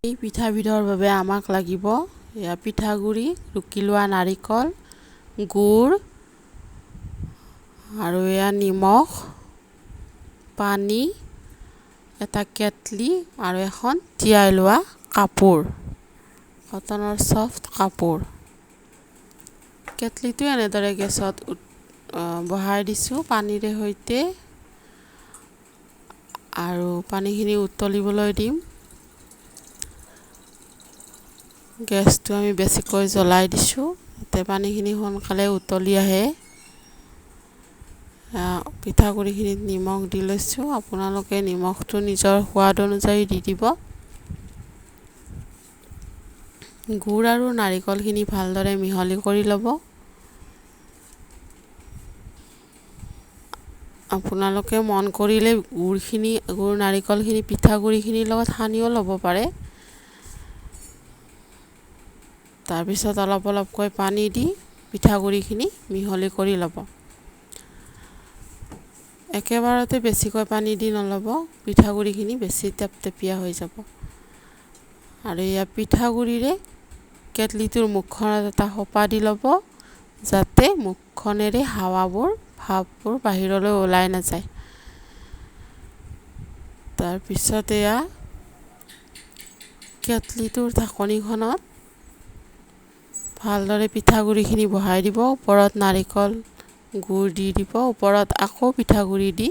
এই পিঠাবিধৰ বাবে আমাক লাগিব এয়া পিঠাগুড়ি, ৰুকি লোৱা নাৰিকল, গুড় আৰু এয়া নিমখ, পানী, এটা কেটলি আৰু এখন তিয়াই লোৱা কাপোৰ, কটনৰ সফ্ট কাপোৰ। কেটলিটো এনেদৰে গেছত বহাই দিছোঁ পানীৰে সৈতে আৰু পানীখিনি উতলিবলৈ দিম। গেছটো আমি বেছিকৈ জ্বলাই দিছোঁ যাতে পানীখিনি সোনকালে উতলি আহে। পিঠাগুড়িখিনিত নিমখ দি লৈছোঁ, আপোনালোকে নিমখটো নিজৰ সোৱাদ অনুযায়ী দি দিব। গুড় আৰু নাৰিকলখিনি ভালদৰে মিহলি কৰি ল'ব। আপোনালোকে মন কৰিলে গুড় নাৰিকলখিনি পিঠাগুড়িখিনিৰ লগত সানিও ল'ব পাৰে। তাৰপিছত অলপ অলপকৈ পানী দি পিঠাগুড়িখিনি মিহলি কৰি ল'ব। একেবাৰতে বেছিকৈ পানী দি নল'ব, পিঠাগুড়িখিনি বেছি টেপটেপীয়া হৈ যাব। আৰু এয়া পিঠাগুড়িৰে কেটলিটোৰ মুখখনত এটা সোপা দি ল'ব যাতে মুখখনেৰে ভাপবোৰ বাহিৰলৈ ওলাই নাযায়। তাৰপিছত এয়া কেটলিটোৰ ঢাকনিখনত ভালদৰে পিঠাগুড়িখিনি বহাই দিব, ওপৰত নাৰিকল গুড় দি দিব, ওপৰত আকৌ পিঠাগুড়ি দি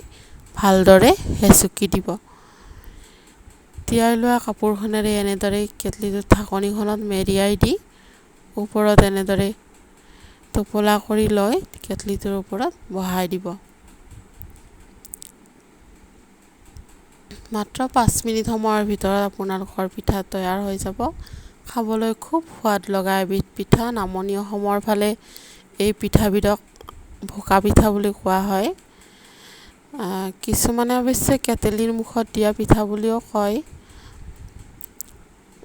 ভালদৰে হেঁচুকি দিব। তিয়াই লোৱা কাপোৰখনেৰে এনেদৰে কেটলিটোৰ ঢাকনিখনত মেৰিয়াই দি ওপৰত এনেদৰে টোপোলা কৰি লৈ কেটলিটোৰ ওপৰত বহাই দিব। মাত্ৰ 5 মিনিট সময়ৰ ভিতৰত আপোনালোকৰ পিঠা তৈয়াৰ হৈ যাব। খাবলৈ খুব সোৱাদ লগা এবিধ পিঠা। নামনি অসমৰ ফালে এই পিঠাবিধক ভোকাপিঠা বুলি কোৱা হয়। কিছুমানে অৱশ্যে কেটেলিৰ মুখত দিয়া পিঠা বুলিও কয়।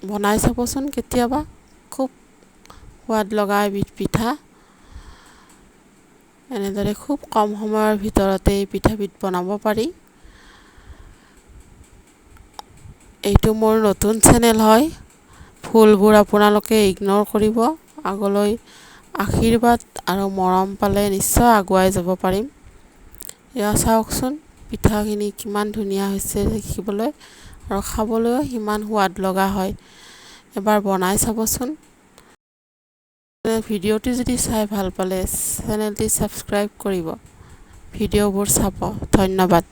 বনাই চাবচোন কেতিয়াবা, খুব সোৱাদ লগা এবিধ পিঠা। এনেদৰে খুব কম সময়ৰ ভিতৰতে এই পিঠাবিধ বনাব পাৰি। এইটো মোৰ নতুন চেনেল হয়, ভুলবোৰ আপোনালোকে ইগনৰ কৰিব। আগলৈ আশীৰ্বাদ আৰু মৰম পালে নিশ্চয় আগুৱাই যাব পাৰিম। এয়া চাওকচোন পিঠাখিনি কিমান ধুনীয়া হৈছে দেখিবলৈ আৰু খাবলৈও সিমান সোৱাদ লগা হয়। এবাৰ বনাই চাবচোন। ভিডিঅ'টো যদি চাই ভাল পালে চেনেলটি ছাবস্ক্ৰাইব কৰিব, ভিডিঅ'বোৰ চাব। ধন্যবাদ।